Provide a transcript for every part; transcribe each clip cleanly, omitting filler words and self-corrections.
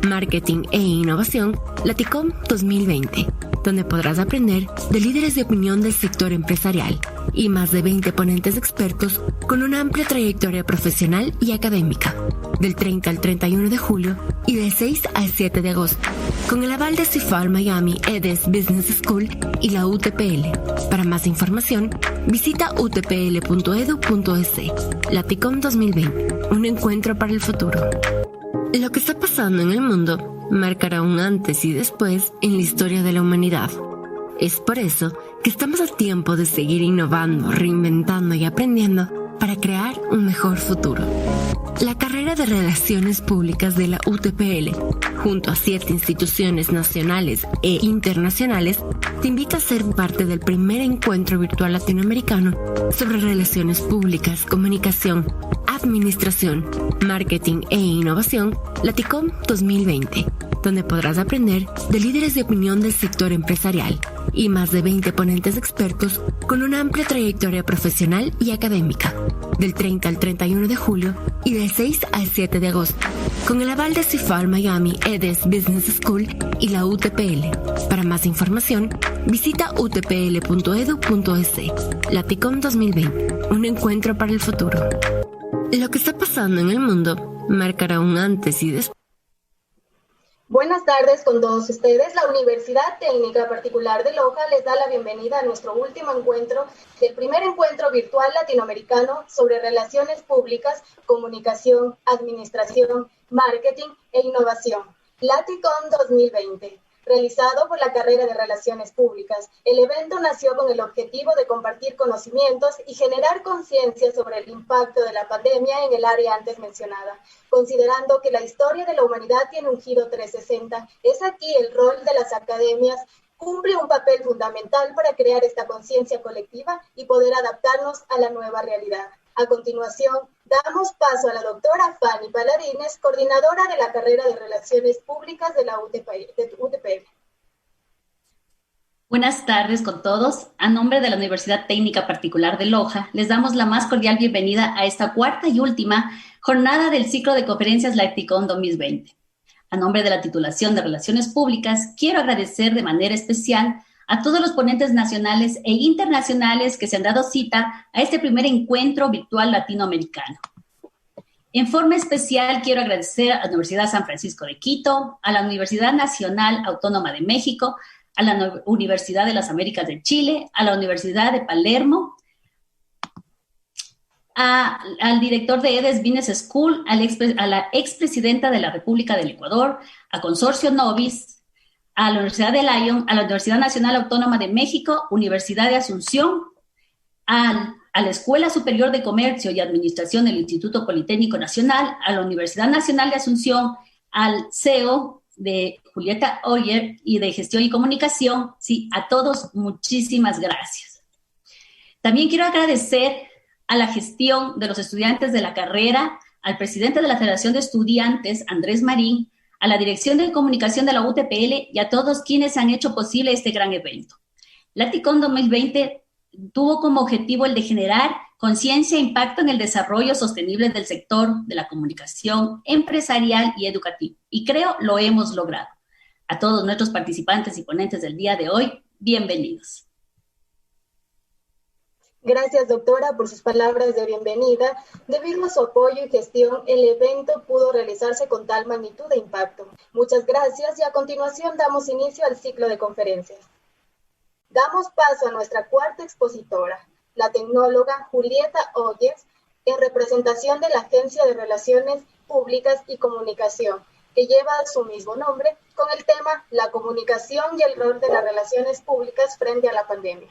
Marketing e Innovación, Laticom 2020, donde podrás aprender de líderes de opinión del sector empresarial y más de 20 ponentes expertos con una amplia trayectoria profesional y académica, del 30 al 31 de julio y del 6 al 7 de agosto, con el aval de CIFAL Miami EDES Business School y la UTPL. Para más información, visita utpl.edu.es. Laticom 2020, un encuentro para el futuro. Lo que está pasando en el mundo marcará un antes y después en la historia de la humanidad. Es por eso que estamos a tiempo de seguir innovando, reinventando y aprendiendo para crear un mejor futuro. La carrera de Relaciones Públicas de la UTPL, junto a 7 instituciones nacionales e internacionales, te invita a ser parte del primer encuentro virtual latinoamericano sobre relaciones públicas, comunicación, administración, marketing e innovación, Laticom 2020, donde podrás aprender de líderes de opinión del sector empresarial y más de 20 ponentes expertos con una amplia trayectoria profesional y académica, del 30 al 31 de julio y del 6 al 7 de agosto, con el aval de CIFAL Miami EDES Business School y la UTPL. Para más información, visita utpl.edu.es. Laticom 2020, un encuentro para el futuro. Lo que está pasando en el mundo marcará un antes y después. Buenas tardes con todos ustedes. La Universidad Técnica Particular de Loja les da la bienvenida a nuestro último encuentro del primer encuentro virtual latinoamericano sobre relaciones públicas, comunicación, administración, marketing e innovación, Laticom 2020. Realizado por la carrera de Relaciones Públicas. El evento nació con el objetivo de compartir conocimientos y generar conciencia sobre el impacto de la pandemia en el área antes mencionada. Considerando que la historia de la humanidad tiene un giro 360, es aquí el rol de las academias cumple un papel fundamental para crear esta conciencia colectiva y poder adaptarnos a la nueva realidad. A continuación, damos paso a la doctora Fanny Paladines, coordinadora de la carrera de Relaciones Públicas de la UTPL. Buenas tardes con todos. A nombre de la Universidad Técnica Particular de Loja, les damos la más cordial bienvenida a esta cuarta y última jornada del ciclo de conferencias Laticom 2020. A nombre de la titulación de Relaciones Públicas, quiero agradecer de manera especial a todos los ponentes nacionales e internacionales que se han dado cita a este primer encuentro virtual latinoamericano. En forma especial quiero agradecer a la Universidad San Francisco de Quito, a la Universidad Nacional Autónoma de México, a la Universidad de las Américas de Chile, a la Universidad de Palermo, al director de EDES Business School, a la expresidenta de la República del Ecuador, a Consorcio Novis, a la Universidad de Lyon, a la Universidad Nacional Autónoma de México, Universidad de Asunción, a la Escuela Superior de Comercio y Administración del Instituto Politécnico Nacional, a la Universidad Nacional de Asunción, al CEO de Julieta Oyer y de Gestión y Comunicación. Sí, a todos muchísimas gracias. También quiero agradecer a la gestión de los estudiantes de la carrera, al presidente de la Federación de Estudiantes, Andrés Marín, a la Dirección de Comunicación de la UTPL y a todos quienes han hecho posible este gran evento. Laticom 2020 tuvo como objetivo el de generar conciencia e impacto en el desarrollo sostenible del sector de la comunicación empresarial y educativo. Y creo lo hemos logrado. A todos nuestros participantes y ponentes del día de hoy, bienvenidos. Gracias, doctora, por sus palabras de bienvenida. Debido a su apoyo y gestión, el evento pudo realizarse con tal magnitud de impacto. Muchas gracias y a continuación damos inicio al ciclo de conferencias. Damos paso a nuestra cuarta expositora, la tecnóloga Julieta Oyes, en representación de la Agencia de Relaciones Públicas y Comunicación, que lleva su mismo nombre, con el tema La comunicación y el rol de las relaciones públicas frente a la pandemia.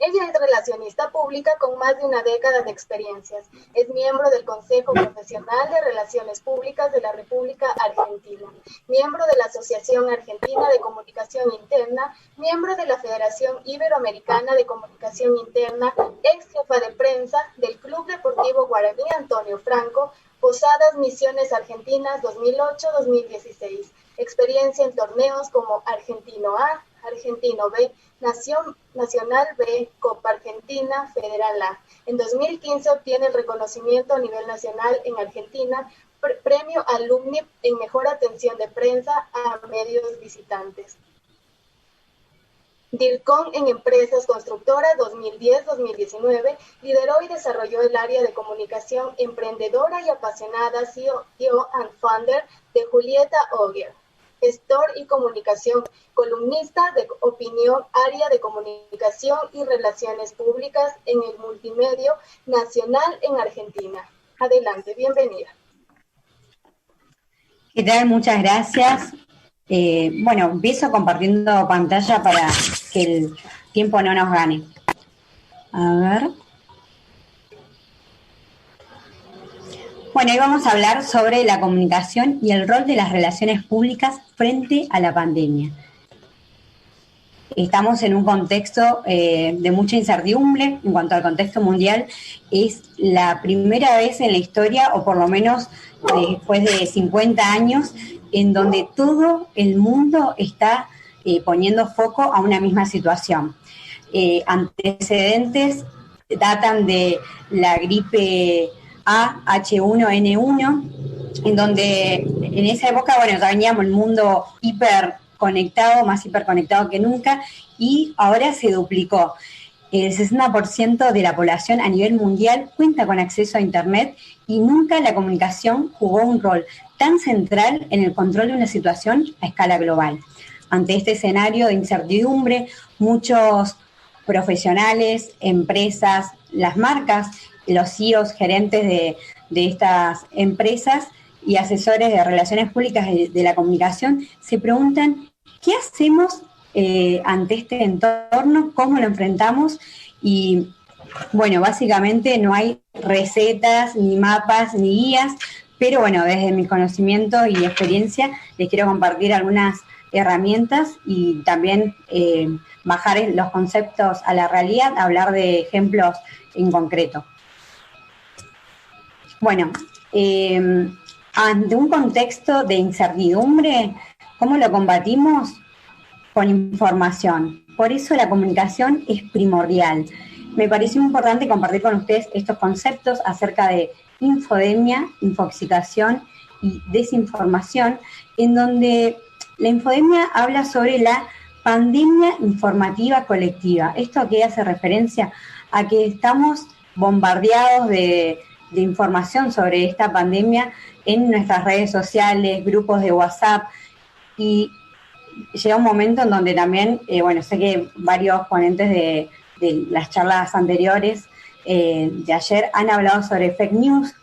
Ella es relacionista pública con más de una década de experiencias. Es miembro del Consejo Profesional de Relaciones Públicas de la República Argentina, miembro de la Asociación Argentina de Comunicación Interna, miembro de la Federación Iberoamericana de Comunicación Interna, ex jefa de prensa del Club Deportivo Guaraní Antonio Franco, Posadas Misiones Argentinas 2008-2016. Experiencia en torneos como Argentino A, Argentino B, Nacional B, Copa Argentina, Federal A. En 2015 obtiene el reconocimiento a nivel nacional en Argentina premio Alumni en mejor atención de prensa a medios visitantes. DIRCOM en Empresas Constructoras 2010-2019 lideró y desarrolló el área de comunicación emprendedora y apasionada CEO and founder de Julieta Ogier, gestor y comunicación, columnista de opinión, área de comunicación y relaciones públicas en el multimedio nacional en Argentina. Adelante, bienvenida. ¿Qué tal? Muchas gracias. Empiezo compartiendo pantalla para que el tiempo no nos gane. A ver. Hoy vamos a hablar sobre la comunicación y el rol de las relaciones públicas frente a la pandemia. Estamos en un contexto de mucha incertidumbre en cuanto al contexto mundial. Es la primera vez en la historia, o por lo menos después de 50 años, en donde todo el mundo está poniendo foco a una misma situación. Antecedentes datan de la gripe A, H1N1, en donde en esa época, ya veníamos el mundo hiperconectado, más hiperconectado que nunca, y ahora se duplicó. El 60% de la población a nivel mundial cuenta con acceso a Internet y nunca la comunicación jugó un rol tan central en el control de una situación a escala global. Ante este escenario de incertidumbre, muchos profesionales, empresas, las marcas, los CEOs, gerentes de estas empresas y asesores de relaciones públicas de la comunicación se preguntan ¿qué hacemos ante este entorno? ¿Cómo lo enfrentamos? Y básicamente no hay recetas, ni mapas, ni guías, pero desde mi conocimiento y experiencia les quiero compartir algunas herramientas y también bajar los conceptos a la realidad, hablar de ejemplos en concreto. Ante un contexto de incertidumbre, ¿cómo lo combatimos? Con información. Por eso la comunicación es primordial. Me pareció importante compartir con ustedes estos conceptos acerca de infodemia, infoxicación y desinformación, en donde la infodemia habla sobre la pandemia informativa colectiva. ¿Esto a qué hace referencia? A que estamos bombardeados de información sobre esta pandemia en nuestras redes sociales, grupos de WhatsApp, y llega un momento en donde también, sé que varios ponentes de las charlas anteriores de ayer han hablado sobre fake news.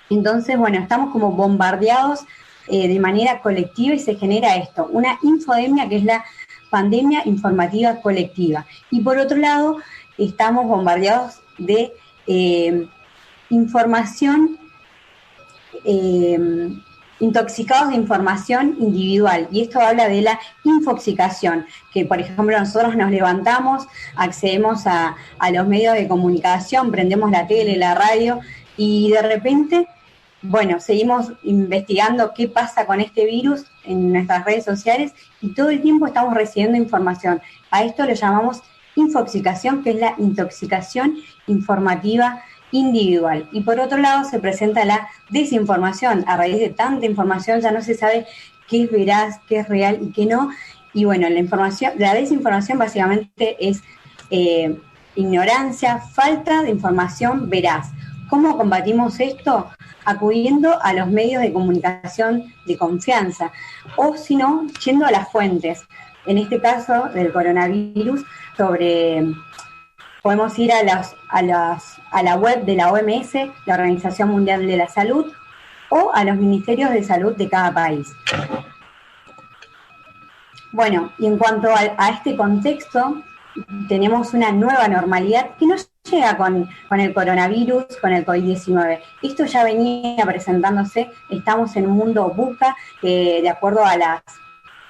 Entonces, estamos como bombardeados de manera colectiva y se genera esto, una infodemia que es la pandemia informativa colectiva. Y por otro lado, estamos bombardeados de información, intoxicados de información individual, y esto habla de la infoxicación, que por ejemplo nosotros nos levantamos, accedemos a los medios de comunicación, prendemos la tele, la radio, y de repente, seguimos investigando qué pasa con este virus en nuestras redes sociales, y todo el tiempo estamos recibiendo información. A esto le llamamos infoxicación, que es la intoxicación informativa individual. Y por otro lado se presenta la desinformación. A raíz de tanta información ya no se sabe qué es veraz, qué es real y qué no. Y la desinformación básicamente es ignorancia, falta de información veraz. ¿Cómo combatimos esto? Acudiendo a los medios de comunicación de confianza, o si no, yendo a las fuentes. En este caso del coronavirus, podemos ir a la web de la OMS, la Organización Mundial de la Salud, o a los ministerios de salud de cada país. Y en cuanto a este contexto, tenemos una nueva normalidad que no llega con el coronavirus, con el COVID-19. Esto ya venía presentándose. Estamos en un mundo VUCA, que de acuerdo a las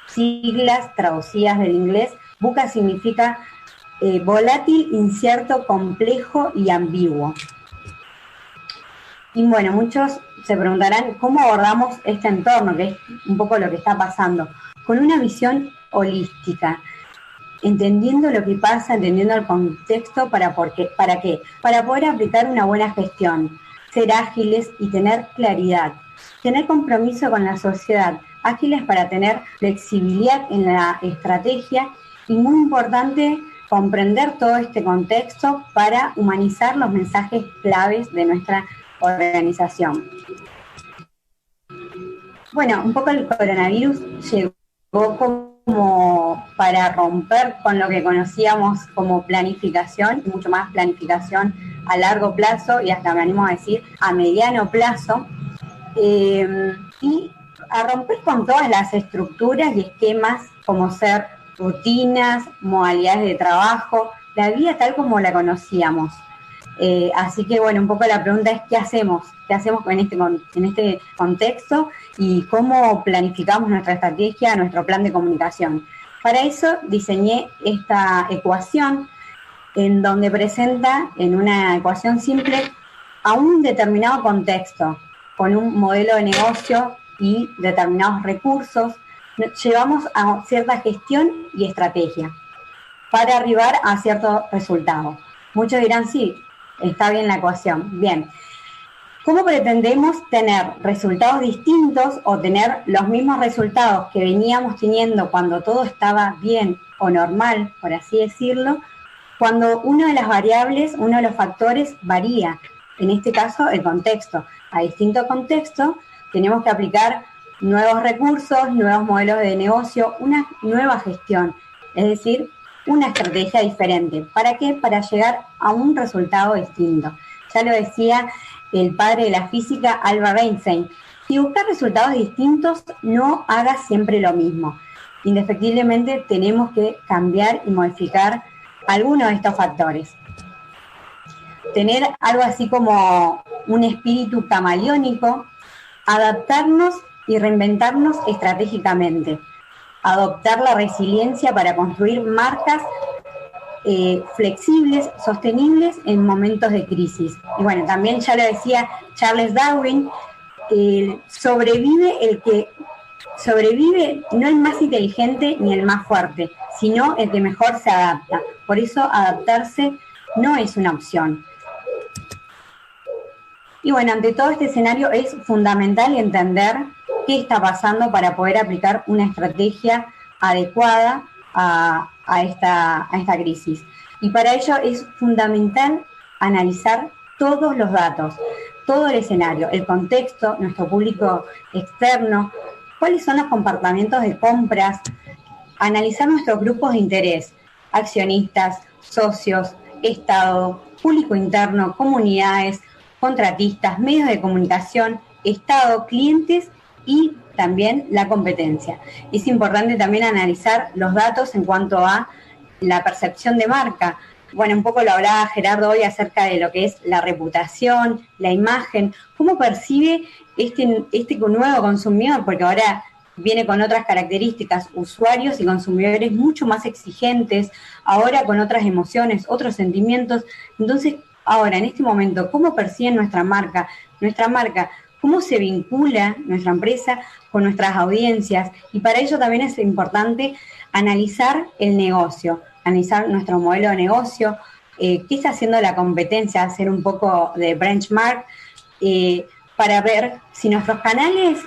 siglas traducidas del inglés, VUCA significa volátil, incierto, complejo y ambiguo. Y muchos se preguntarán cómo abordamos este entorno, que es un poco lo que está pasando, con una visión holística, entendiendo lo que pasa, entendiendo el contexto, ¿para qué? Para poder aplicar una buena gestión, ser ágiles y tener claridad, tener compromiso con la sociedad, ágiles para tener flexibilidad en la estrategia y muy importante comprender todo este contexto para humanizar los mensajes claves de nuestra organización. Bueno, un poco el coronavirus llegó como para romper con lo que conocíamos como planificación, y mucho más planificación a largo plazo y hasta me animo a decir a mediano plazo, y a romper con todas las estructuras y esquemas como ser rutinas, modalidades de trabajo, la vida tal como la conocíamos. Así que bueno, un poco la pregunta es ¿qué hacemos? ¿Qué hacemos en este contexto y cómo planificamos nuestra estrategia, nuestro plan de comunicación? Para eso diseñé esta ecuación en donde presenta en una ecuación simple a un determinado contexto, con un modelo de negocio y determinados recursos, llevamos a cierta gestión y estrategia para arribar a cierto resultado. Muchos dirán, sí, está bien la ecuación. Bien. ¿Cómo pretendemos tener resultados distintos o tener los mismos resultados que veníamos teniendo cuando todo estaba bien o normal, por así decirlo, cuando una de las variables, uno de los factores varía? En este caso, el contexto. A distinto contexto, tenemos que aplicar nuevos recursos, nuevos modelos de negocio, una nueva gestión, es decir, una estrategia diferente. ¿Para qué? Para llegar a un resultado distinto. Ya lo decía el padre de la física, Albert Einstein, si buscas resultados distintos, no hagas siempre lo mismo. Indefectiblemente tenemos que cambiar y modificar algunos de estos factores. Tener algo así como un espíritu camaleónico, adaptarnos y reinventarnos estratégicamente, adoptar la resiliencia para construir marcas flexibles, sostenibles en momentos de crisis. Y bueno, también ya lo decía Charles Darwin, sobrevive el que sobrevive, no el más inteligente ni el más fuerte, sino el que mejor se adapta. Por eso adaptarse no es una opción. Y bueno, ante todo este escenario es fundamental entender qué está pasando para poder aplicar una estrategia adecuada a esta crisis. Y para ello es fundamental analizar todos los datos, todo el escenario, el contexto, nuestro público externo, cuáles son los comportamientos de compras, analizar nuestros grupos de interés, accionistas, socios, Estado, público interno, comunidades, contratistas, medios de comunicación, Estado, clientes y también la competencia. Es importante también analizar los datos en cuanto a la percepción de marca. Bueno, un poco lo hablaba Gerardo hoy acerca de lo que es la reputación, la imagen, cómo percibe este nuevo consumidor, porque ahora viene con otras características, usuarios y consumidores mucho más exigentes, ahora con otras emociones, otros sentimientos. Entonces, ahora, en este momento, ¿cómo perciben nuestra marca? ¿Cómo se vincula nuestra empresa con nuestras audiencias? Y para ello también es importante analizar el negocio, analizar nuestro modelo de negocio, qué está haciendo la competencia, hacer un poco de benchmark, para ver si los canales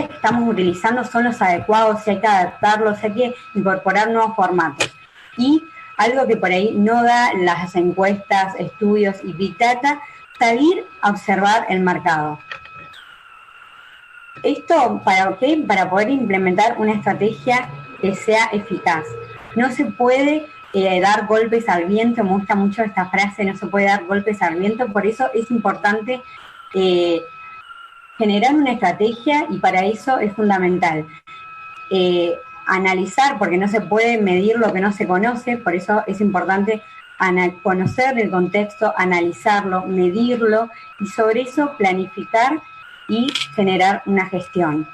que estamos utilizando son los adecuados, si hay que adaptarlos, si hay que incorporar nuevos formatos. Y algo que por ahí no da las encuestas, estudios y Big Data, salir a observar el mercado. ¿Esto para qué? Para poder implementar una estrategia que sea eficaz. No se puede dar golpes al viento, me gusta mucho esta frase, no se puede dar golpes al viento, por eso es importante generar una estrategia y para eso es fundamental analizar, porque no se puede medir lo que no se conoce, por eso es importante conocer el contexto, analizarlo, medirlo y sobre eso planificar y generar una gestión.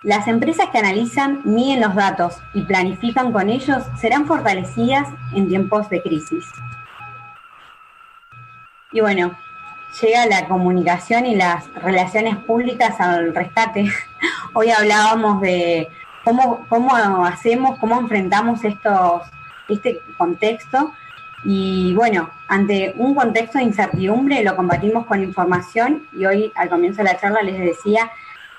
Las empresas que analizan, miden los datos y planifican con ellos serán fortalecidas en tiempos de crisis. Y bueno, llega la comunicación y las relaciones públicas al rescate. Hoy hablábamos de cómo enfrentamos este contexto Y bueno, ante un contexto de incertidumbre lo combatimos con información y hoy al comienzo de la charla les decía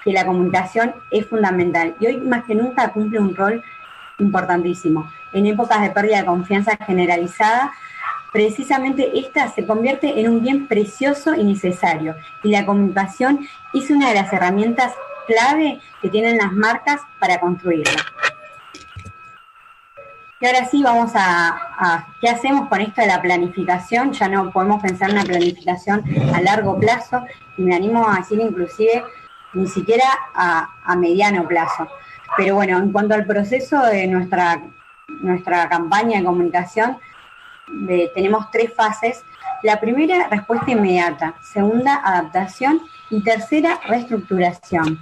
que la comunicación es fundamental y hoy más que nunca cumple un rol importantísimo. En épocas de pérdida de confianza generalizada, precisamente esta se convierte en un bien precioso y necesario y la comunicación es una de las herramientas clave que tienen las marcas para construirla. Y ahora sí vamos a ¿qué hacemos con esto de la planificación? Ya no podemos pensar en una planificación a largo plazo y me animo a decir inclusive ni siquiera a mediano plazo. Pero bueno, en cuanto al proceso de nuestra campaña de comunicación, tenemos 3 fases. La primera, respuesta inmediata. Segunda, adaptación. Y tercera, reestructuración.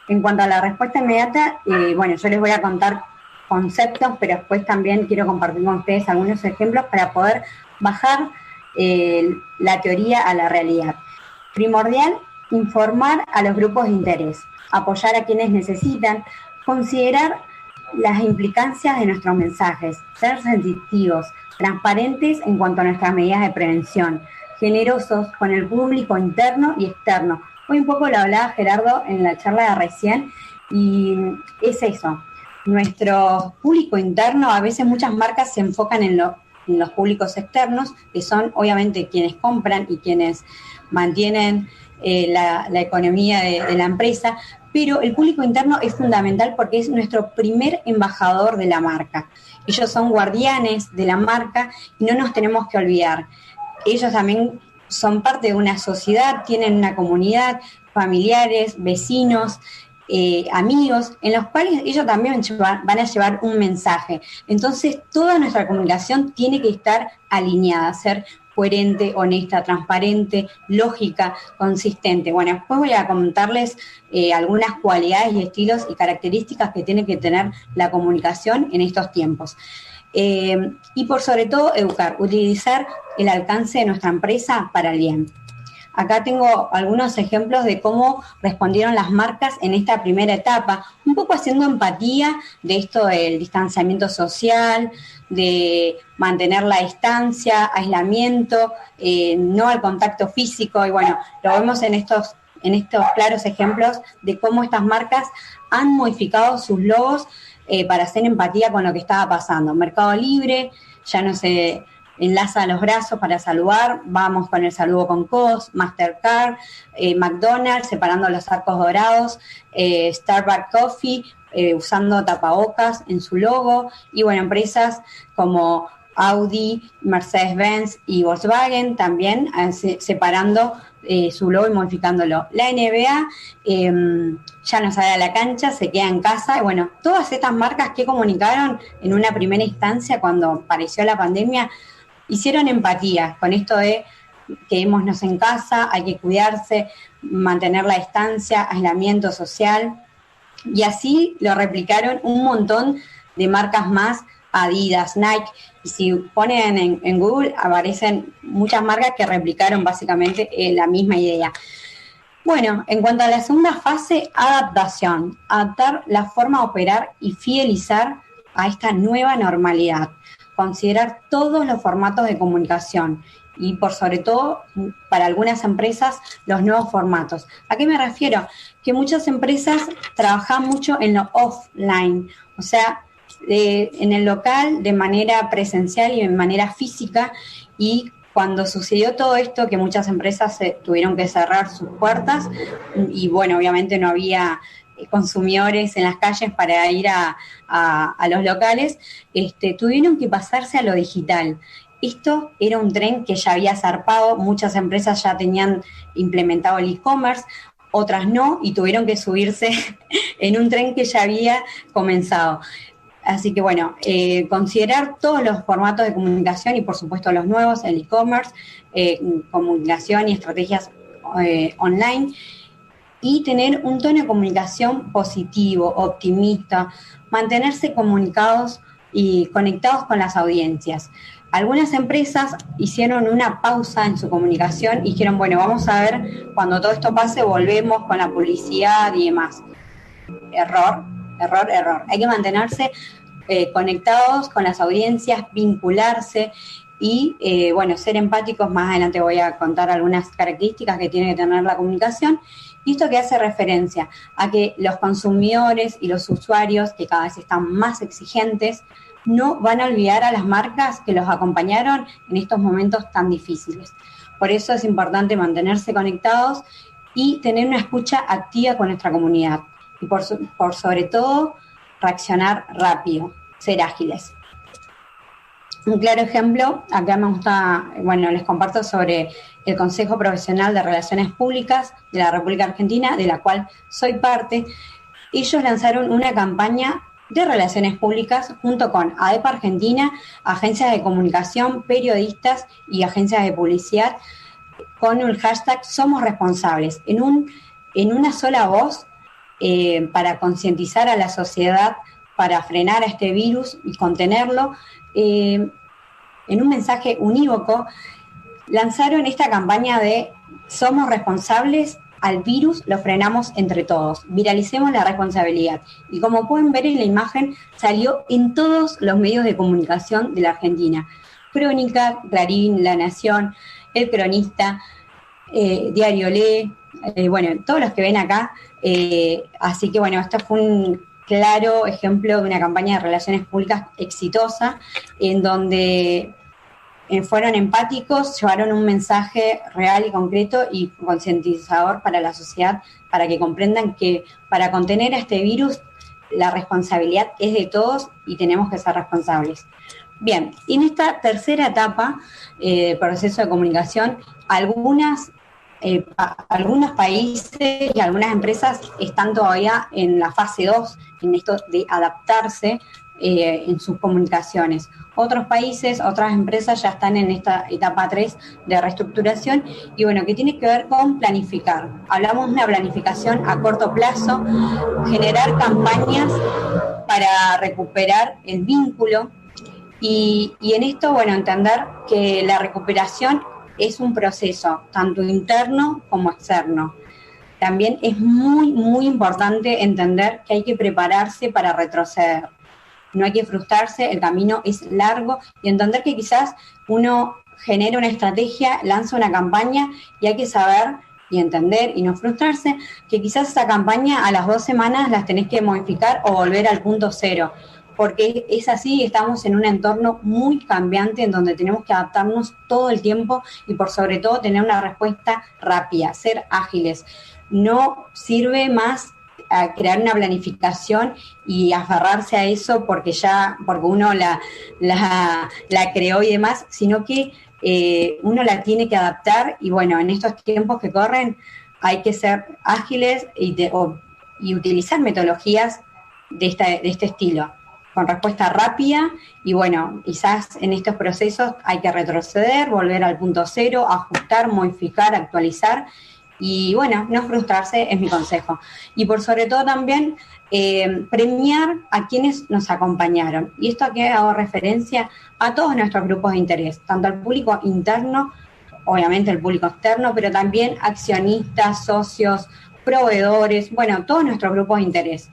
En cuanto a la respuesta inmediata, bueno, yo les voy a contar conceptos, pero después también quiero compartir con ustedes algunos ejemplos para poder bajar la teoría a la realidad. Primordial, informar a los grupos de interés, apoyar a quienes necesitan, considerar las implicancias de nuestros mensajes, ser sensitivos, transparentes en cuanto a nuestras medidas de prevención, generosos con el público interno y externo. Hoy un poco lo hablaba Gerardo en la charla de recién, y es eso. Nuestro público interno, a veces muchas marcas se enfocan en los públicos externos, que son obviamente quienes compran y quienes mantienen la economía de la empresa, pero el público interno es fundamental porque es nuestro primer embajador de la marca. Ellos son guardianes de la marca y no nos tenemos que olvidar. Ellos también son parte de una sociedad, tienen una comunidad, familiares, vecinos, amigos, en los cuales ellos también van a llevar un mensaje. Entonces, toda nuestra comunicación tiene que estar alineada, ser coherente, honesta, transparente, lógica, consistente. Bueno, después voy a comentarles algunas cualidades y estilos y características que tiene que tener la comunicación en estos tiempos. Y por sobre todo, educar, utilizar el alcance de nuestra empresa para el bien. Acá tengo algunos ejemplos de cómo respondieron las marcas en esta primera etapa, un poco haciendo empatía de esto del distanciamiento social, de mantener la distancia, aislamiento, no al contacto físico, y bueno, lo vemos en estos claros ejemplos de cómo estas marcas han modificado sus logos para hacer empatía con lo que estaba pasando. Mercado Libre ya no se enlaza los brazos para saludar, vamos con el saludo con codos, Mastercard, McDonald's separando los arcos dorados, Starbucks Coffee usando tapabocas en su logo, y bueno, empresas como Audi, Mercedes-Benz y Volkswagen también separando su logo y modificándolo. La NBA ya no sale a la cancha, se queda en casa, y bueno, todas estas marcas que comunicaron en una primera instancia cuando apareció la pandemia, hicieron empatía con esto de quedémonos en casa, hay que cuidarse, mantener la distancia, aislamiento social, y así lo replicaron un montón de marcas más, Adidas, Nike, y si ponen en Google aparecen muchas marcas que replicaron básicamente la misma idea. Bueno, en cuanto a la segunda fase, adaptación, adaptar la forma de operar y fidelizar a esta nueva normalidad. Considerar todos los formatos de comunicación y por sobre todo para algunas empresas los nuevos formatos. ¿A qué me refiero? Que muchas empresas trabajan mucho en lo offline, o sea, en el local de manera presencial y de manera física, y cuando sucedió todo esto, que muchas empresas tuvieron que cerrar sus puertas y bueno, obviamente no había consumidores en las calles para ir a los locales, tuvieron que pasarse a lo digital. Esto era un tren que ya había zarpado, muchas empresas ya tenían implementado el e-commerce, otras no, y tuvieron que subirse en un tren que ya había comenzado. Así que bueno, considerar todos los formatos de comunicación y por supuesto los nuevos, el e-commerce, comunicación y estrategias online, y tener un tono de comunicación positivo, optimista, mantenerse comunicados y conectados con las audiencias. Algunas empresas hicieron una pausa en su comunicación y dijeron, bueno, vamos a ver, cuando todo esto pase, volvemos con la publicidad y demás. Error. Hay que mantenerse conectados con las audiencias, vincularse y, ser empáticos. Más adelante voy a contar algunas características que tiene que tener la comunicación. Y esto que hace referencia a que los consumidores y los usuarios, que cada vez están más exigentes, no van a olvidar a las marcas que los acompañaron en estos momentos tan difíciles. Por eso es importante mantenerse conectados y tener una escucha activa con nuestra comunidad. Y por sobre todo, reaccionar rápido, ser ágiles. Un claro ejemplo, acá me gusta, les comparto sobre el Consejo Profesional de Relaciones Públicas de la República Argentina, de la cual soy parte. Ellos lanzaron una campaña de relaciones públicas junto con ADEPA Argentina, agencias de comunicación, periodistas y agencias de publicidad, con el hashtag Somos Responsables, en una sola voz, para concientizar a la sociedad, para frenar a este virus y contenerlo. En un mensaje unívoco, lanzaron esta campaña de Somos Responsables, al virus lo frenamos entre todos, viralicemos la responsabilidad. Y como pueden ver en la imagen, salió en todos los medios de comunicación de la Argentina. Crónica, Clarín, La Nación, El Cronista, Diario Le, todos los que ven acá. Así que esto fue un claro ejemplo de una campaña de relaciones públicas exitosa, en donde fueron empáticos, llevaron un mensaje real y concreto y concientizador para la sociedad, para que comprendan que para contener a este virus la responsabilidad es de todos y tenemos que ser responsables. Bien, y en esta tercera etapa del proceso de comunicación, algunos países y algunas empresas están todavía en la fase 2, en esto de adaptarse en sus comunicaciones. Otros países, otras empresas ya están en esta etapa 3 de reestructuración y que tiene que ver con planificar. Hablamos de una planificación a corto plazo, generar campañas para recuperar el vínculo y en esto, entender que la recuperación es un proceso tanto interno como externo. También es muy, muy importante entender que hay que prepararse para retroceder. No hay que frustrarse, el camino es largo y entender que quizás uno genera una estrategia, lanza una campaña y hay que saber y entender y no frustrarse que quizás esa campaña a las 2 semanas las tenés que modificar o volver al punto cero, porque es así, estamos en un entorno muy cambiante en donde tenemos que adaptarnos todo el tiempo y por sobre todo tener una respuesta rápida, ser ágiles. No sirve más a crear una planificación y aferrarse a eso porque uno la creó y demás, sino que uno la tiene que adaptar y en estos tiempos que corren hay que ser ágiles y utilizar metodologías de este estilo, con respuesta rápida y quizás en estos procesos hay que retroceder, volver al punto cero, ajustar, modificar, actualizar. Y no frustrarse es mi consejo. Y por sobre todo también premiar a quienes nos acompañaron. Y esto aquí hago referencia a todos nuestros grupos de interés, tanto al público interno, obviamente el público externo, pero también accionistas, socios, proveedores, todos nuestros grupos de interés.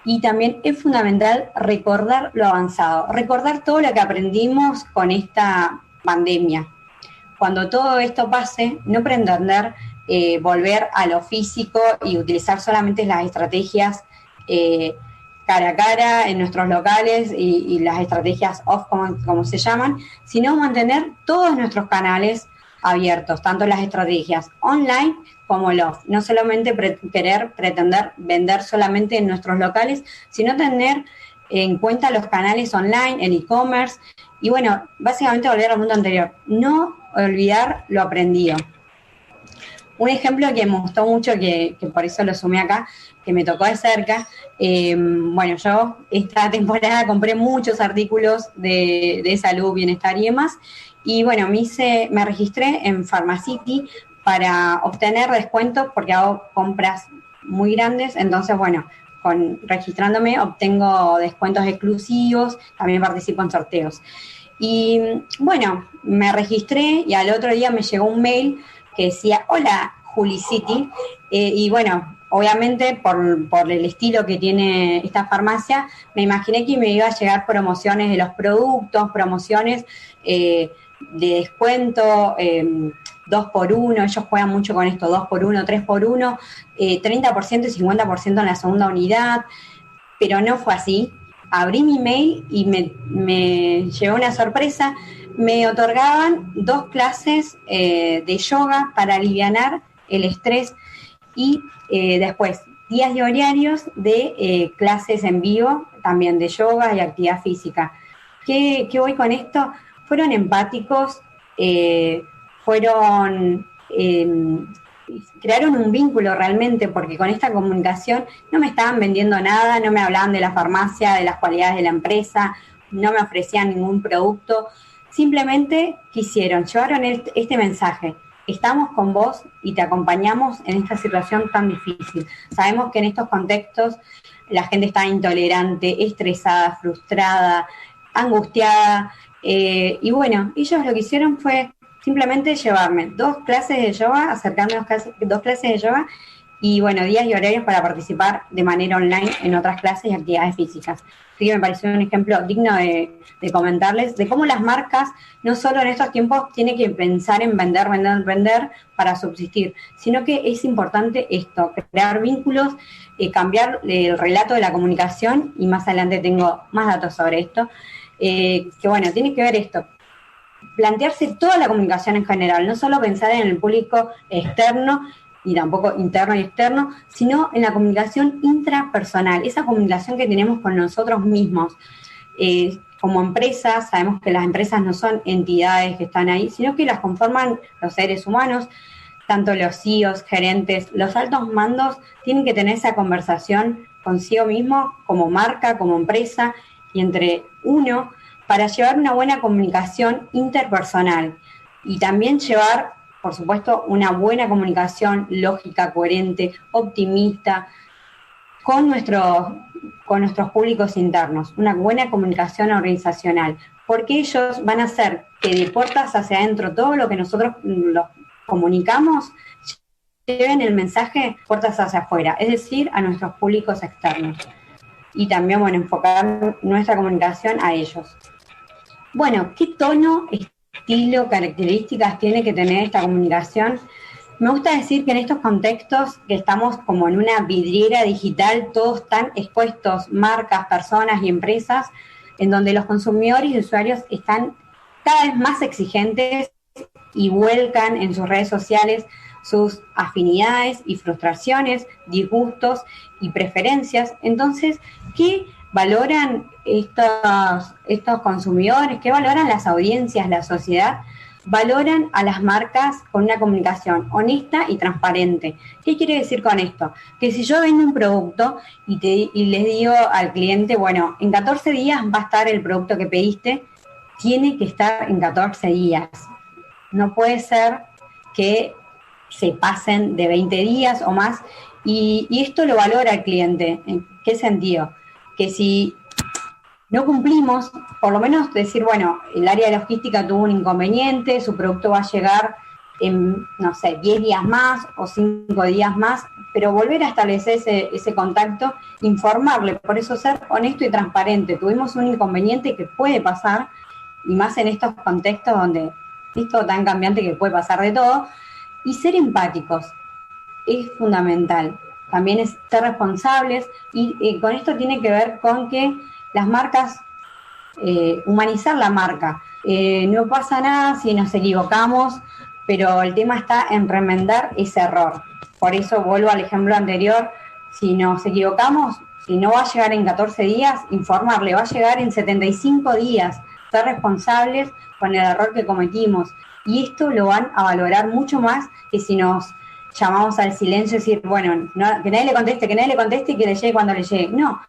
Y también es fundamental recordar lo avanzado, recordar todo lo que aprendimos con esta pandemia. Cuando todo esto pase, no pretender volver a lo físico y utilizar solamente las estrategias cara a cara en nuestros locales y las estrategias off, como se llaman, sino mantener todos nuestros canales abiertos, tanto las estrategias online como el off. No solamente pretender vender solamente en nuestros locales, sino tener en cuenta los canales online, el e-commerce y básicamente volver al mundo anterior. No olvidar lo aprendido. Un ejemplo que me gustó mucho, que por eso lo sumé acá, que me tocó de cerca, yo esta temporada compré muchos artículos de salud, bienestar y demás, y me registré en Pharmacity para obtener descuentos porque hago compras muy grandes, entonces registrándome obtengo descuentos exclusivos, también participo en sorteos. Y me registré y al otro día me llegó un mail que decía, hola Julicity, obviamente por el estilo que tiene esta farmacia, me imaginé que me iba a llegar promociones de los productos, promociones de descuento, 2x1, ellos juegan mucho con esto, 2x1, 3x1, 30% y 50% en la segunda unidad, pero no fue así. Abrí mi mail y me llegó una sorpresa, me otorgaban 2 clases de yoga para alivianar el estrés y después días y horarios de clases en vivo, también de yoga y actividad física. ¿Qué voy con esto? Fueron empáticos, crearon un vínculo realmente, porque con esta comunicación no me estaban vendiendo nada, no me hablaban de la farmacia, de las cualidades de la empresa, no me ofrecían ningún producto, simplemente llevaron este mensaje: estamos con vos y te acompañamos en esta situación tan difícil. Sabemos que en estos contextos la gente está intolerante, estresada, frustrada, angustiada, y bueno, ellos lo que hicieron fue simplemente llevarme 2 clases de yoga, acercarme a 2 clases de yoga y bueno, días y horarios para participar de manera online en otras clases y actividades físicas. Así que me pareció un ejemplo digno de comentarles de cómo las marcas, no solo en estos tiempos, tienen que pensar en vender para subsistir, sino que es importante esto, crear vínculos, cambiar el relato de la comunicación, y más adelante tengo más datos sobre esto, que bueno, tiene que ver esto, plantearse toda la comunicación en general, no solo pensar en el público externo y tampoco interno y externo, sino en la comunicación intrapersonal, esa comunicación que tenemos con nosotros mismos. Como empresas, sabemos que las empresas no son entidades que están ahí, sino que las conforman los seres humanos, tanto los CEOs, gerentes, los altos mandos tienen que tener esa conversación consigo mismo, como marca, como empresa, y entre uno, para llevar una buena comunicación interpersonal y también llevar, por supuesto, una buena comunicación lógica, coherente, optimista con nuestros públicos internos, una buena comunicación organizacional, porque ellos van a hacer que de puertas hacia adentro todo lo que nosotros los comunicamos lleven el mensaje puertas hacia afuera, es decir, a nuestros públicos externos. Y también, bueno, enfocar nuestra comunicación a ellos. Bueno, ¿qué tono, estilo, características tiene que tener esta comunicación? Me gusta decir que en estos contextos que estamos como en una vidriera digital, todos están expuestos, marcas, personas y empresas, en donde los consumidores y usuarios están cada vez más exigentes y vuelcan en sus redes sociales sus afinidades y frustraciones, disgustos y preferencias. Entonces, ¿qué valoran estos consumidores? ¿Qué valoran las audiencias, la sociedad? Valoran a las marcas con una comunicación honesta y transparente. ¿Qué quiere decir con esto? Que si yo vendo un producto y les digo al cliente, bueno, en 14 días va a estar el producto que pediste, tiene que estar en 14 días. No puede ser que se pasen de 20 días o más, y esto lo valora el cliente. ¿En qué sentido? Que si no cumplimos, por lo menos decir, bueno, el área de logística tuvo un inconveniente, su producto va a llegar en, 10 días más o 5 días más, pero volver a establecer ese contacto, informarle, por eso ser honesto y transparente. Tuvimos un inconveniente que puede pasar, y más en estos contextos donde esto tan cambiante que puede pasar de todo, y ser empáticos es fundamental. También es ser responsables, y con esto tiene que ver con que las marcas, humanizar la marca. No pasa nada si nos equivocamos, pero el tema está en remendar ese error. Por eso vuelvo al ejemplo anterior: si nos equivocamos, si no va a llegar en 14 días, informarle, va a llegar en 75 días, ser responsables con el error que cometimos. Y esto lo van a valorar mucho más que si nos llamamos al silencio y decir, bueno, no, que nadie le conteste y que le llegue cuando le llegue. No,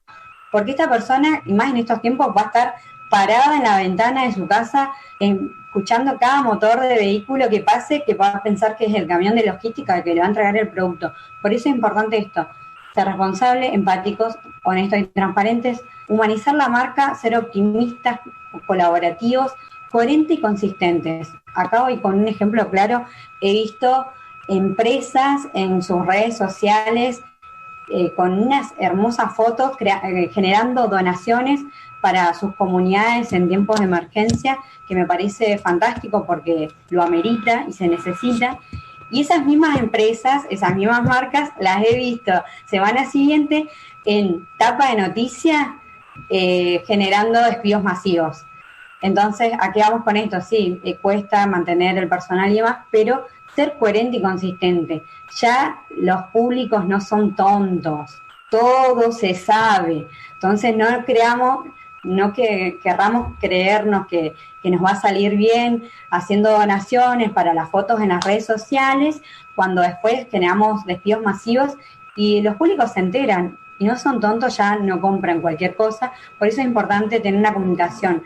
porque esta persona, y más en estos tiempos, va a estar parada en la ventana de su casa, escuchando cada motor de vehículo que pase, que va a pensar que es el camión de logística que le va a entregar el producto. Por eso es importante esto: ser responsables, empáticos, honestos y transparentes, humanizar la marca, ser optimistas, colaborativos, coherentes y consistentes. Acá hoy con un ejemplo claro, he visto empresas en sus redes sociales con unas hermosas fotos, generando donaciones para sus comunidades en tiempos de emergencia, que me parece fantástico porque lo amerita y se necesita. Y esas mismas empresas, esas mismas marcas, las he visto semana siguiente en tapa de noticias generando despidos masivos. Entonces, ¿a qué vamos con esto? Sí, cuesta mantener el personal y demás, pero ser coherente y consistente. Ya los públicos no son tontos, todo se sabe. Entonces, no que querramos creernos que nos va a salir bien haciendo donaciones para las fotos en las redes sociales, cuando después generamos despidos masivos y los públicos se enteran y no son tontos, ya no compran cualquier cosa. Por eso es importante tener una comunicación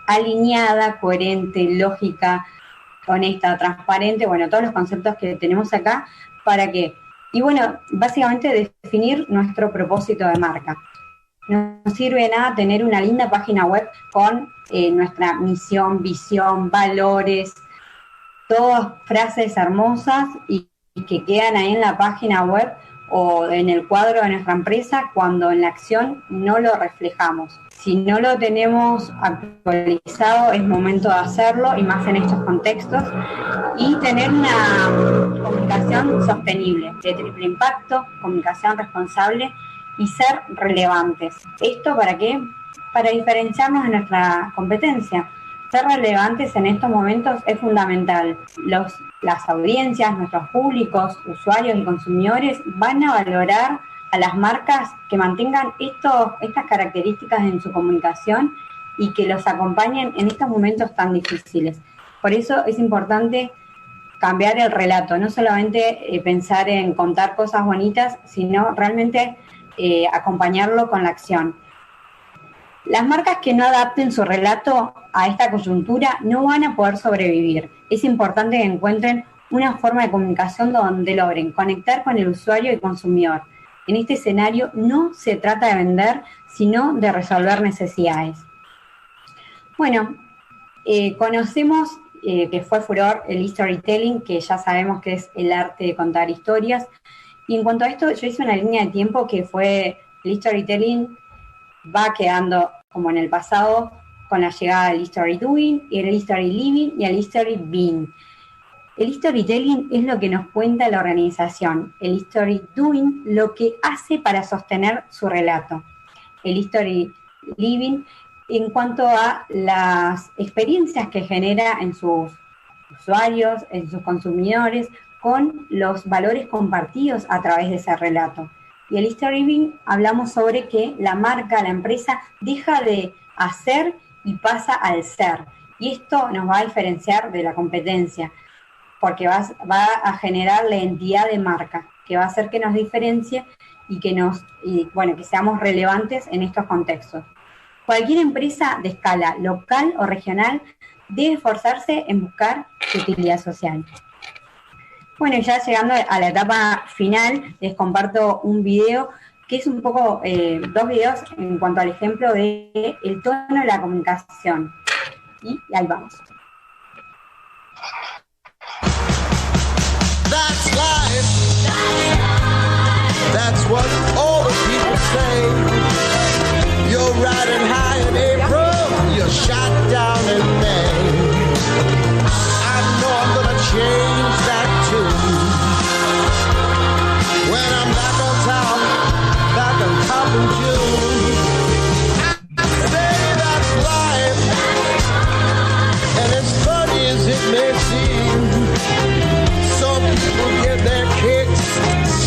alineada, coherente, lógica, honesta, transparente, bueno, todos los conceptos que tenemos acá, ¿para qué? Y bueno, básicamente definir nuestro propósito de marca. No sirve de nada tener una linda página web con nuestra misión, visión, valores, todas frases hermosas y que quedan ahí en la página web o en el cuadro de nuestra empresa cuando en la acción no lo reflejamos. Si no lo tenemos actualizado, es momento de hacerlo, y más en estos contextos, y tener una comunicación sostenible, de triple impacto, comunicación responsable y ser relevantes. ¿Esto para qué? Para diferenciarnos de nuestra competencia. Ser relevantes en estos momentos es fundamental. Las audiencias, nuestros públicos, usuarios y consumidores van a valorar a las marcas que mantengan estas características en su comunicación y que los acompañen en estos momentos tan difíciles. Por eso es importante cambiar el relato, no solamente pensar en contar cosas bonitas, sino realmente acompañarlo con la acción. Las marcas que no adapten su relato a esta coyuntura no van a poder sobrevivir. Es importante que encuentren una forma de comunicación donde logren conectar con el usuario y consumidor. En este escenario no se trata de vender, sino de resolver necesidades. Bueno, conocemos que fue furor el storytelling, que ya sabemos que es el arte de contar historias. Y en cuanto a esto, yo hice una línea de tiempo que fue el storytelling va quedando como en el pasado con la llegada del story doing, el story living y el story being. El storytelling es lo que nos cuenta la organización, el story doing lo que hace para sostener su relato, el story living en cuanto a las experiencias que genera en sus usuarios, en sus consumidores, con los valores compartidos a través de ese relato. Y el story being hablamos sobre que la marca, la empresa, deja de hacer y pasa al ser. Y esto nos va a diferenciar de la competencia, porque va a generar la identidad de marca, que va a hacer que nos diferencie y que seamos relevantes en estos contextos. Cualquier empresa de escala local o regional debe esforzarse en buscar utilidad social. Bueno, ya llegando a la etapa final, les comparto un video que es un poco, dos videos en cuanto al ejemplo de el tono de la comunicación. Y ahí vamos. That's life. That's what all the people say. You're riding high in April, you're shot down in May. I know I'm gonna change that too. When I'm back on top in June. I say that's life, and as funny as it may seem, some people get their kicks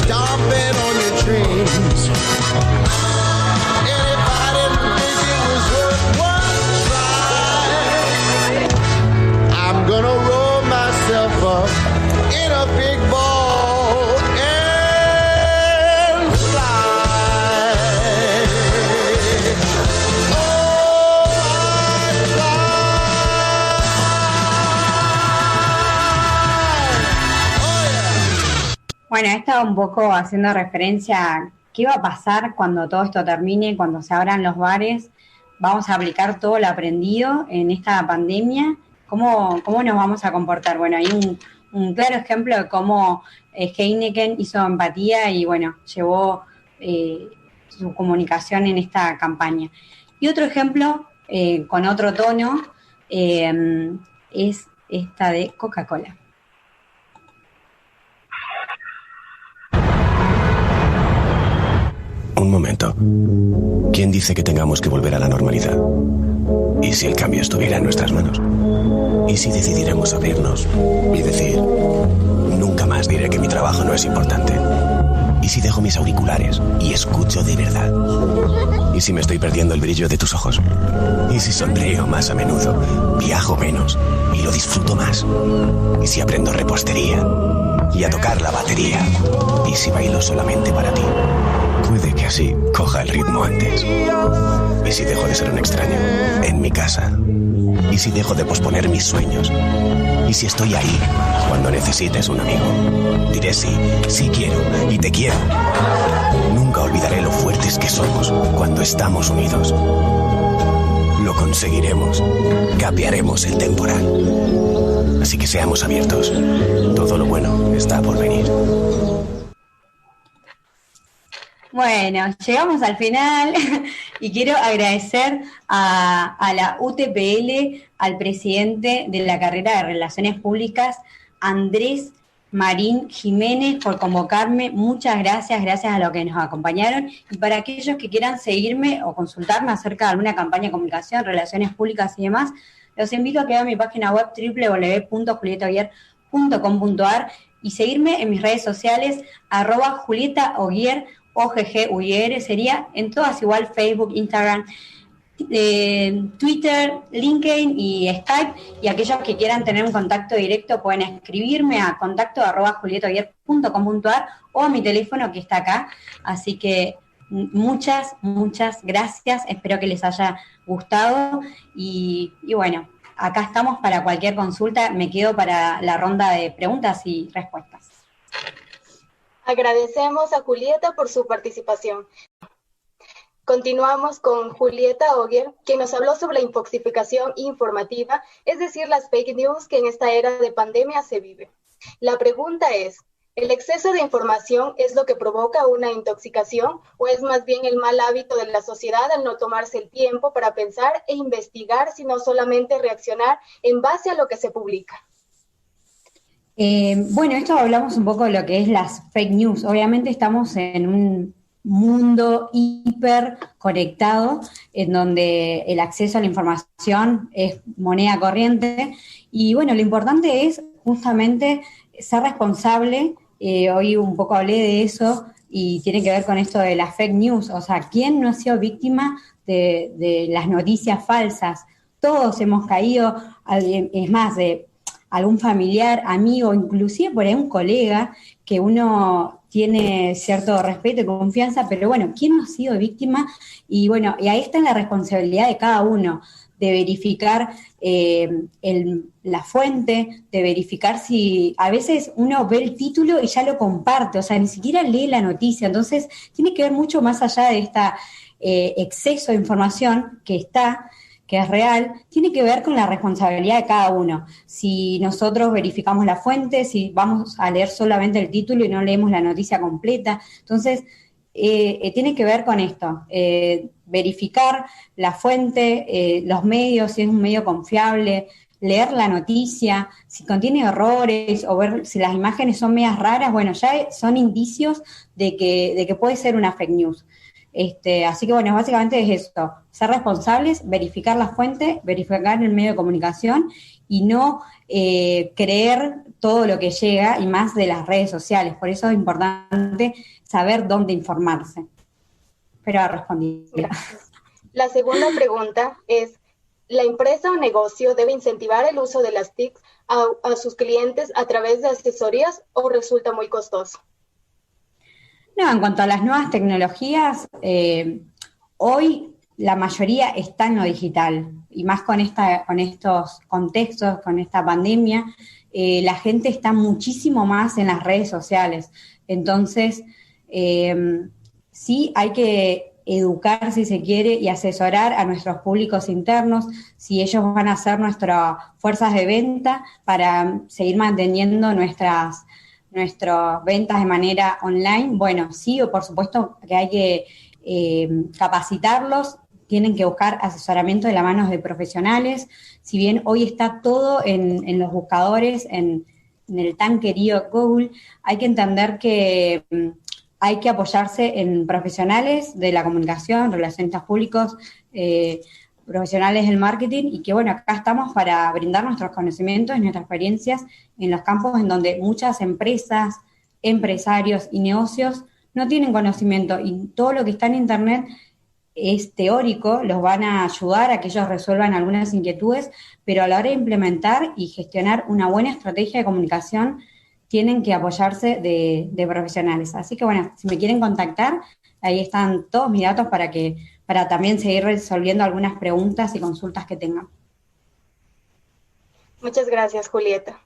stomping on your dreams. And if I didn't think it was worth one try, I'm gonna roll myself up in a big ball and fly. Oh, I fly. Oh, yeah. Bueno, esto un poco haciendo referencia a qué va a pasar cuando todo esto termine, cuando se abran los bares. Vamos a aplicar todo lo aprendido en esta pandemia. ¿Cómo nos vamos a comportar? Bueno, hay un claro ejemplo de cómo Heineken hizo empatía y, bueno, llevó su comunicación en esta campaña. Y otro ejemplo, con otro tono, es esta de Coca-Cola. Un momento. ¿Quién dice que tengamos que volver a la normalidad? ¿Y si el cambio estuviera en nuestras manos? ¿Y si decidiéramos abrirnos y decir, nunca más diré que mi trabajo no es importante? ¿Y si dejo mis auriculares y escucho de verdad? ¿Y si me estoy perdiendo el brillo de tus ojos? ¿Y si sonrío más a menudo, viajo menos y lo disfruto más? ¿Y si aprendo repostería y a tocar la batería? ¿Y si bailo solamente para ti? Puede que así coja el ritmo antes. ¿Y si dejo de ser un extraño en mi casa? ¿Y si dejo de posponer mis sueños? ¿Y si estoy ahí cuando necesites un amigo? Diré sí, sí quiero y te quiero. Nunca olvidaré lo fuertes que somos cuando estamos unidos. Lo conseguiremos. Cambiaremos el temporal. Así que seamos abiertos. Todo lo bueno está por venir. Bueno, llegamos al final y quiero agradecer a la UTPL, al presidente de la carrera de Relaciones Públicas, Andrés Marín Jiménez, por convocarme. Muchas gracias, gracias a los que nos acompañaron. Y para aquellos que quieran seguirme o consultarme acerca de alguna campaña de comunicación, relaciones públicas y demás, los invito a que vean mi página web www.julietaoguier.com.ar y seguirme en mis redes sociales, @JulietaOguier, OGG sería en todas igual, Facebook, Instagram, Twitter, LinkedIn y Skype. Y aquellos que quieran tener un contacto directo pueden escribirme a contacto@julietaoguier.com.ar o a mi teléfono que está acá. Así que muchas gracias, espero que les haya gustado y bueno, acá estamos para cualquier consulta. Me quedo para la ronda de preguntas y respuestas. Agradecemos a Julieta por su participación. Continuamos con Julieta Oguier, quien nos habló sobre la infoxicación informativa, es decir, las fake news que en esta era de pandemia se vive. La pregunta es, ¿el exceso de información es lo que provoca una intoxicación o es más bien el mal hábito de la sociedad al no tomarse el tiempo para pensar e investigar, sino solamente reaccionar en base a lo que se publica? Bueno, esto hablamos un poco de lo que es las fake news. Obviamente estamos en un mundo hiper conectado, en donde el acceso a la información es moneda corriente. Y bueno, lo importante es justamente ser responsable. Hoy un poco hablé de eso y tiene que ver con esto de las fake news. O sea, ¿quién no ha sido víctima de las noticias falsas? Todos hemos caído, es más, de algún familiar, amigo, inclusive por ahí un colega que uno tiene cierto respeto y confianza, pero bueno, ¿quién no ha sido víctima? Y bueno, y ahí está la responsabilidad de cada uno, de verificar la fuente, de verificar si a veces uno ve el título y ya lo comparte, o sea, ni siquiera lee la noticia. Entonces tiene que ver mucho más allá de esta exceso de información que es real, tiene que ver con la responsabilidad de cada uno. Si nosotros verificamos la fuente, si vamos a leer solamente el título y no leemos la noticia completa. Entonces, tiene que ver con esto, verificar la fuente, los medios, si es un medio confiable, leer la noticia, si contiene errores o ver si las imágenes son medias raras, bueno, ya son indicios de que puede ser una fake news. Así que bueno, básicamente es esto, ser responsables, verificar la fuente, verificar el medio de comunicación y no creer todo lo que llega y más de las redes sociales. Por eso es importante saber dónde informarse. Espero haber respondido. La segunda pregunta es, ¿la empresa o negocio debe incentivar el uso de las TIC a sus clientes a través de asesorías o resulta muy costoso? No, en cuanto a las nuevas tecnologías, hoy la mayoría está en lo digital, y más con estos contextos, con esta pandemia, la gente está muchísimo más en las redes sociales. Entonces, sí hay que educar, si se quiere, y asesorar a nuestros públicos internos, si ellos van a ser nuestras fuerzas de venta para seguir manteniendo nuestras nuestras ventas de manera online. Bueno, sí, o por supuesto que hay que capacitarlos, tienen que buscar asesoramiento de la mano de profesionales. Si bien hoy está todo en los buscadores, en el tan querido Google, hay que entender que hay que apoyarse en profesionales de la comunicación, relacionistas públicos, profesionales del marketing, y que bueno, acá estamos para brindar nuestros conocimientos y nuestras experiencias en los campos en donde muchas empresas, empresarios y negocios no tienen conocimiento, y todo lo que está en internet es teórico, los van a ayudar a que ellos resuelvan algunas inquietudes, pero a la hora de implementar y gestionar una buena estrategia de comunicación tienen que apoyarse de profesionales. Así que bueno, si me quieren contactar, ahí están todos mis datos para también seguir resolviendo algunas preguntas y consultas que tengan. Muchas gracias, Julieta.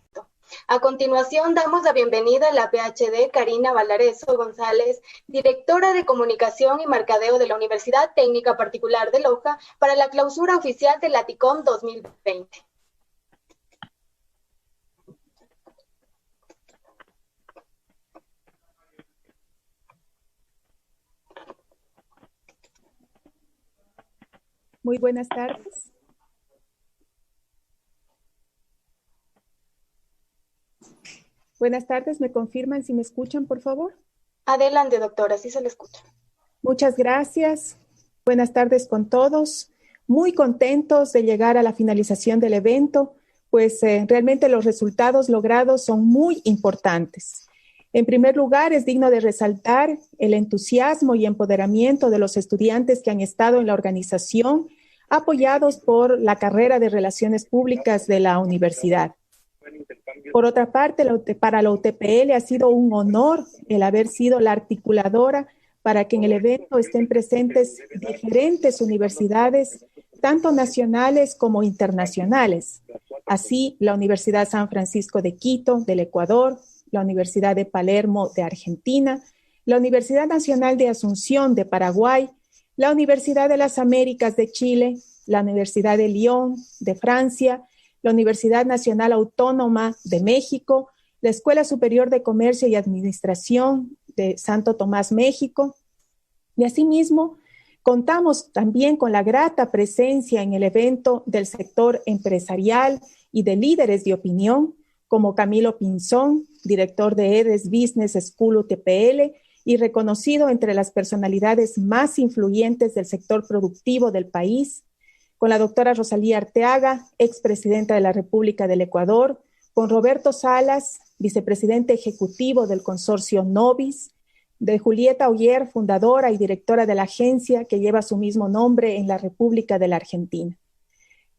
A continuación, damos la bienvenida a la PhD Karina Valareso González, directora de Comunicación y Mercadeo de la Universidad Técnica Particular de Loja, para la clausura oficial de la TICOM 2020. Muy buenas tardes. Buenas tardes, ¿me confirman si me escuchan, por favor? Adelante, doctora, sí se le escucha. Muchas gracias. Buenas tardes con todos. Muy contentos de llegar a la finalización del evento, pues realmente los resultados logrados son muy importantes. En primer lugar, es digno de resaltar el entusiasmo y empoderamiento de los estudiantes que han estado en la organización, apoyados por la carrera de Relaciones Públicas de la universidad. Por otra parte, para la UTPL ha sido un honor el haber sido la articuladora para que en el evento estén presentes diferentes universidades, tanto nacionales como internacionales. Así, la Universidad San Francisco de Quito, del Ecuador, la Universidad de Palermo, de Argentina, la Universidad Nacional de Asunción, de Paraguay, la Universidad de las Américas de Chile, la Universidad de Lyon, de Francia, la Universidad Nacional Autónoma de México, la Escuela Superior de Comercio y Administración de Santo Tomás, México. Y asimismo, contamos también con la grata presencia en el evento del sector empresarial y de líderes de opinión, como Camilo Pinzón, director de EDES Business School UTPL y reconocido entre las personalidades más influyentes del sector productivo del país, con la doctora Rosalía Arteaga, expresidenta de la República del Ecuador, con Roberto Salas, vicepresidente ejecutivo del consorcio Novis, de Julieta Oller, fundadora y directora de la agencia que lleva su mismo nombre en la República de la Argentina.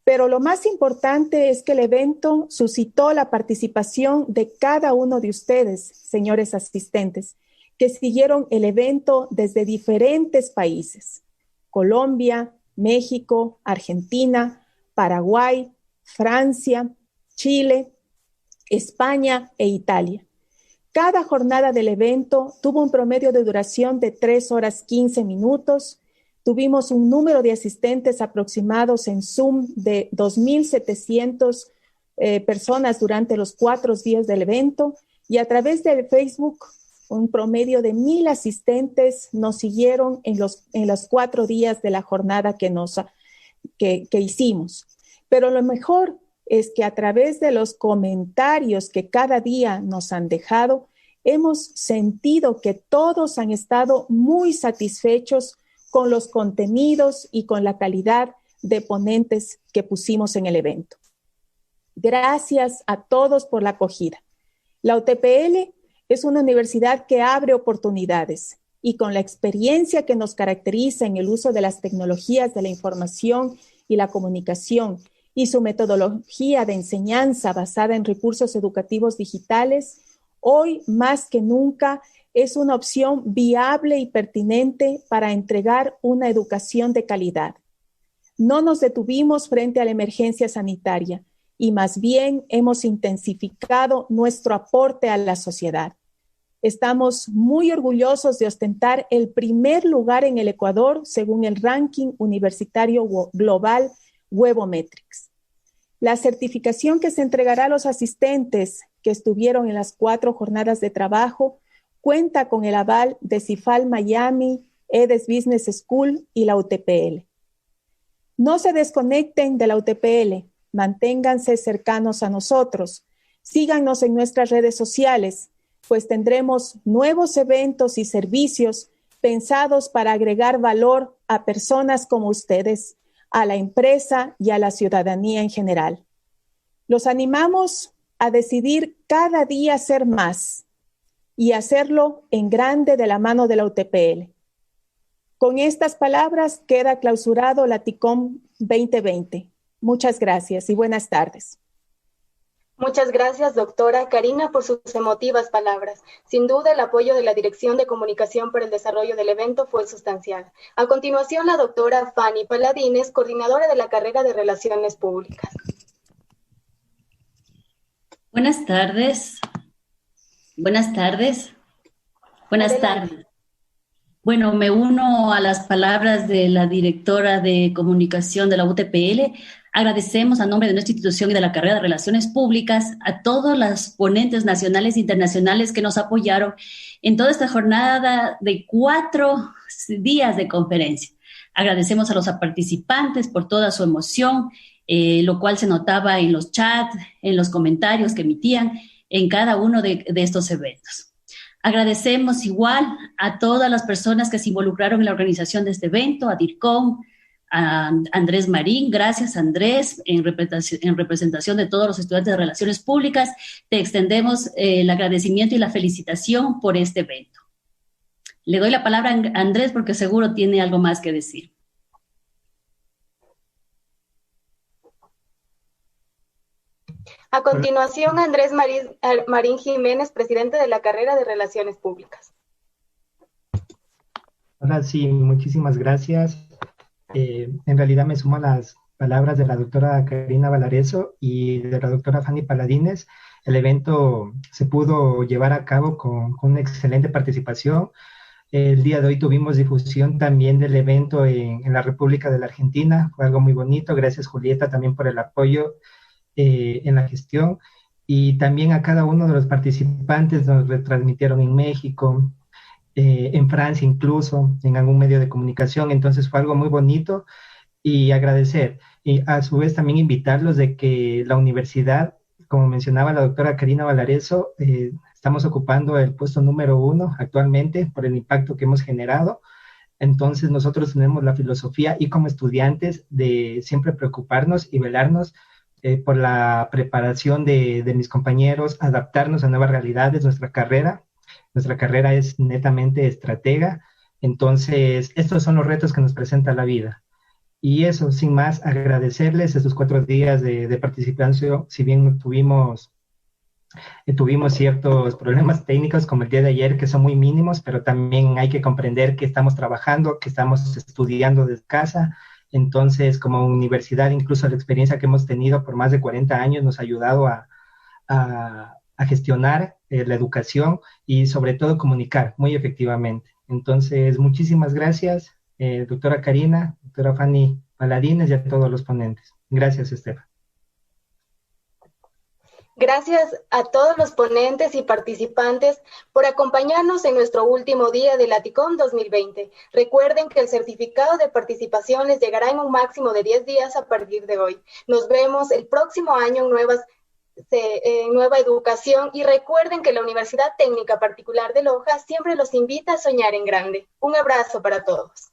Pero lo más importante es que el evento suscitó la participación de cada uno de ustedes, señores asistentes, que siguieron el evento desde diferentes países: Colombia, México, Argentina, Paraguay, Francia, Chile, España e Italia. Cada jornada del evento tuvo un promedio de duración de 3 horas 15 minutos. Tuvimos un número de asistentes aproximados en Zoom de 2,700 personas durante los 4 días del evento, y a través de Facebook un promedio de 1,000 asistentes nos siguieron en los 4 días de la jornada que hicimos. Pero lo mejor es que a través de los comentarios que cada día nos han dejado, hemos sentido que todos han estado muy satisfechos con los contenidos y con la calidad de ponentes que pusimos en el evento. Gracias a todos por la acogida. La UTPL es una universidad que abre oportunidades, y con la experiencia que nos caracteriza en el uso de las tecnologías de la información y la comunicación y su metodología de enseñanza basada en recursos educativos digitales, hoy más que nunca es una opción viable y pertinente para entregar una educación de calidad. No nos detuvimos frente a la emergencia sanitaria y más bien hemos intensificado nuestro aporte a la sociedad. Estamos muy orgullosos de ostentar el primer lugar en el Ecuador según el ranking universitario global Webometrics. La certificación que se entregará a los asistentes que estuvieron en las 4 jornadas de trabajo cuenta con el aval de CIFAL Miami, EDES Business School y la UTPL. No se desconecten de la UTPL, manténganse cercanos a nosotros, síganos en nuestras redes sociales, pues tendremos nuevos eventos y servicios pensados para agregar valor a personas como ustedes, a la empresa y a la ciudadanía en general. Los animamos a decidir cada día ser más y hacerlo en grande de la mano de la UTPL. Con estas palabras queda clausurado la TICOM 2020. Muchas gracias y buenas tardes. Muchas gracias, doctora Karina, por sus emotivas palabras. Sin duda, el apoyo de la Dirección de Comunicación para el desarrollo del evento fue sustancial. A continuación, la doctora Fanny Paladines, coordinadora de la carrera de Relaciones Públicas. Buenas tardes. Buenas tardes. Buenas tardes. Bueno, me uno a las palabras de la directora de comunicación de la UTPL. Agradecemos a nombre de nuestra institución y de la carrera de Relaciones Públicas a todos los ponentes nacionales e internacionales que nos apoyaron en toda esta jornada de 4 días de conferencia. Agradecemos a los participantes por toda su emoción, lo cual se notaba en los chats, en los comentarios que emitían en cada uno de estos eventos. Agradecemos igual a todas las personas que se involucraron en la organización de este evento, a DIRCOM, a Andrés Marín. Gracias, Andrés, en representación de todos los estudiantes de Relaciones Públicas. Te extendemos el agradecimiento y la felicitación por este evento. Le doy la palabra a Andrés porque seguro tiene algo más que decir. A continuación, Andrés Marín Jiménez, presidente de la carrera de Relaciones Públicas. Ahora sí, muchísimas gracias. En realidad me sumo a las palabras de la doctora Karina Valareso y de la doctora Fanny Paladines. El evento se pudo llevar a cabo con una excelente participación. El día de hoy tuvimos difusión también del evento en la República de la Argentina. Fue algo muy bonito. Gracias, Julieta, también por el apoyo en la gestión, y también a cada uno de los participantes nos retransmitieron en México, en Francia incluso, en algún medio de comunicación. Entonces fue algo muy bonito y agradecer, y a su vez también invitarlos de que la universidad, como mencionaba la doctora Karina Valareso, estamos ocupando el puesto número 1 actualmente por el impacto que hemos generado. Entonces nosotros tenemos la filosofía, y como estudiantes, de siempre preocuparnos y velarnos por la preparación de mis compañeros, adaptarnos a nuevas realidades. Nuestra carrera es netamente estratega. Entonces, estos son los retos que nos presenta la vida. Y eso, sin más, agradecerles estos 4 días de participación. Si bien tuvimos ciertos problemas técnicos como el día de ayer, que son muy mínimos, pero también hay que comprender que estamos trabajando, que estamos estudiando desde casa. Entonces, como universidad, incluso la experiencia que hemos tenido por más de 40 años nos ha ayudado a gestionar la educación y sobre todo comunicar muy efectivamente. Entonces, muchísimas gracias, doctora Karina, doctora Fanny Paladines, y a todos los ponentes. Gracias, Esteban. Gracias a todos los ponentes y participantes por acompañarnos en nuestro último día de la TICOM 2020. Recuerden que el certificado de participación les llegará en un máximo de 10 días a partir de hoy. Nos vemos el próximo año en nueva educación, y recuerden que la Universidad Técnica Particular de Loja siempre los invita a soñar en grande. Un abrazo para todos.